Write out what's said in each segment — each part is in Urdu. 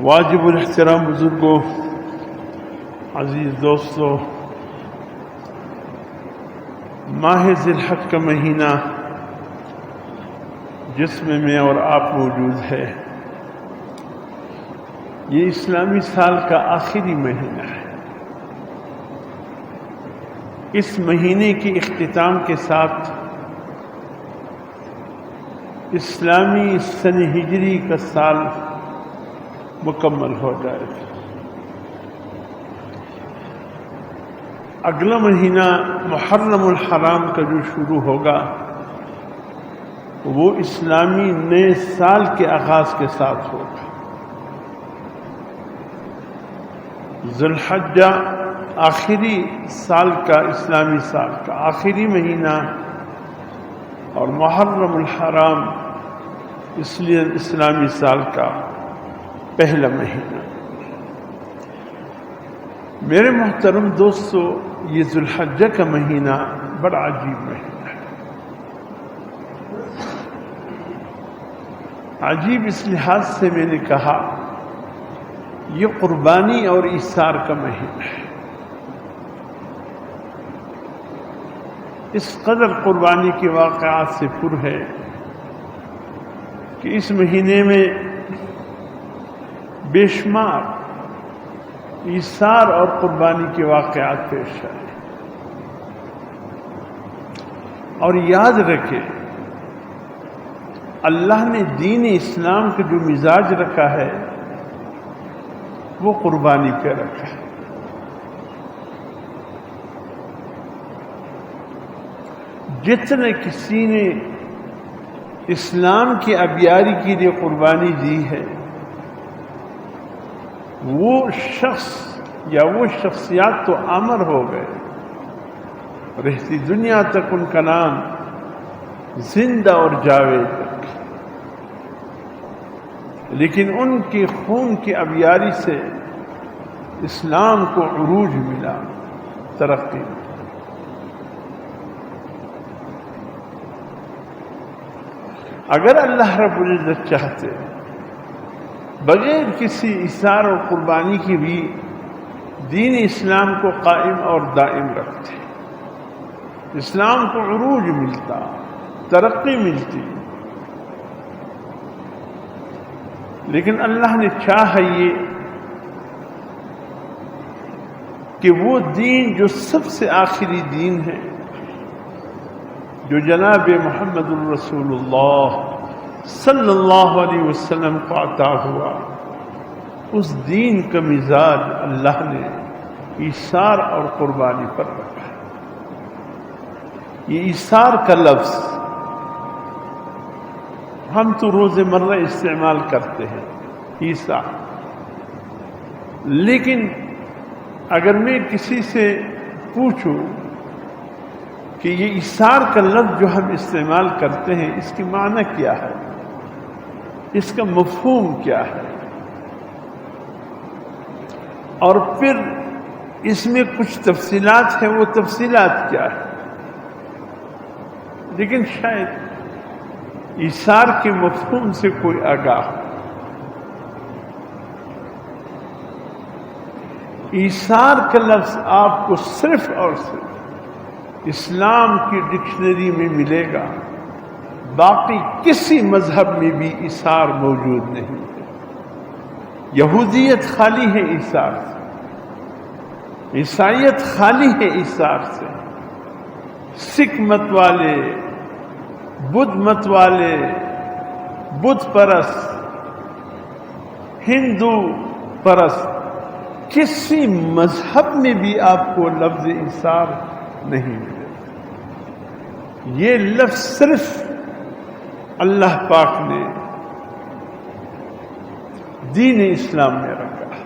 واجب الاحترام بزرگوں، عزیز دوستو، ماہ ذی الحج کا مہینہ جس میں میں اور آپ موجود ہے، یہ اسلامی سال کا آخری مہینہ ہے۔ اس مہینے کے اختتام کے ساتھ اسلامی سن ہجری کا سال مکمل ہو جائے گا۔ اگلا مہینہ محرم الحرام کا جو شروع ہوگا وہ اسلامی نئے سال کے آغاز کے ساتھ ہوگا۔ ذی الحجہ آخری سال کا، اسلامی سال کا آخری مہینہ، اور محرم الحرام اس لیے اسلامی سال کا پہلا مہینہ۔ میرے محترم دوستو، یہ ذی الحجہ کا مہینہ بڑا عجیب مہینہ ہے۔ عجیب اس لحاظ سے میں نے کہا یہ قربانی اور ایثار کا مہینہ ہے۔ اس قدر قربانی کے واقعات سے پر ہے کہ اس مہینے میں بے شمار ایثار اور قربانی کے واقعات پیش آئے۔ اور یاد رکھیں، اللہ نے دین اسلام کا جو مزاج رکھا ہے وہ قربانی کا رکھا ہے۔ جتنے کسی نے اسلام کی ابیاری کے لیے قربانی دی ہے، وہ شخص یا وہ شخصیات تو امر ہو گئے، رہتی دنیا تک ان کا نام زندہ اور جاوید تک، لیکن ان کے خون کی ابیاری سے اسلام کو عروج ملا، ترقی ملی۔ اگر اللہ رب العزت چاہتے بغیر کسی ایثار اور قربانی کی بھی دین اسلام کو قائم اور دائم رکھتے، اسلام کو عروج ملتا، ترقی ملتی، لیکن اللہ نے چاہا یہ کہ وہ دین جو سب سے آخری دین ہے، جو جناب محمد الرسول اللہ صلی اللہ علیہ وسلم کو عطا ہوا، اس دین کا مزاج اللہ نے ایثار اور قربانی پر رکھا۔ یہ ایثار کا لفظ ہم تو روز مرہ استعمال کرتے ہیں، ایثار، لیکن اگر میں کسی سے پوچھوں کہ یہ ایثار کا لفظ جو ہم استعمال کرتے ہیں اس کی معنی کیا ہے، اس کا مفہوم کیا ہے، اور پھر اس میں کچھ تفصیلات ہیں، وہ تفصیلات کیا ہے، لیکن شاید ایثار کے مفہوم سے کوئی آگاہ ہو۔ ایثار کا لفظ آپ کو صرف اور صرف اسلام کی ڈکشنری میں ملے گا، باقی کسی مذہب میں بھی ایثار موجود نہیں ہے۔ یہودیت خالی ہے ایثار سے، عیسائیت خالی ہے ایثار سے، سکھ مت والے، بدھ مت والے، بدھ پرست، ہندو پرست، کسی مذہب میں بھی آپ کو لفظ ایثار نہیں ملے۔ یہ لفظ صرف اللہ پاک نے دین اسلام میں رکھا ہے،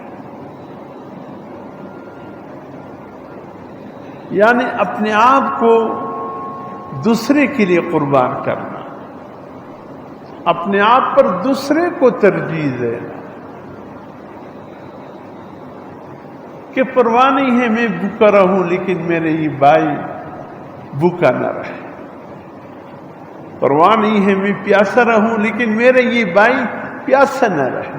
یعنی اپنے آپ کو دوسرے کے لیے قربان کرنا، اپنے آپ پر دوسرے کو ترجیح دینا، کہ پرواہ نہیں ہے میں بھوکا رہوں لیکن میرے یہ بھائی بھوکا نہ رہے، پرواہ نہیں ہے میں پیاسا رہوں لیکن میرے یہ بھائی پیاسا نہ رہے۔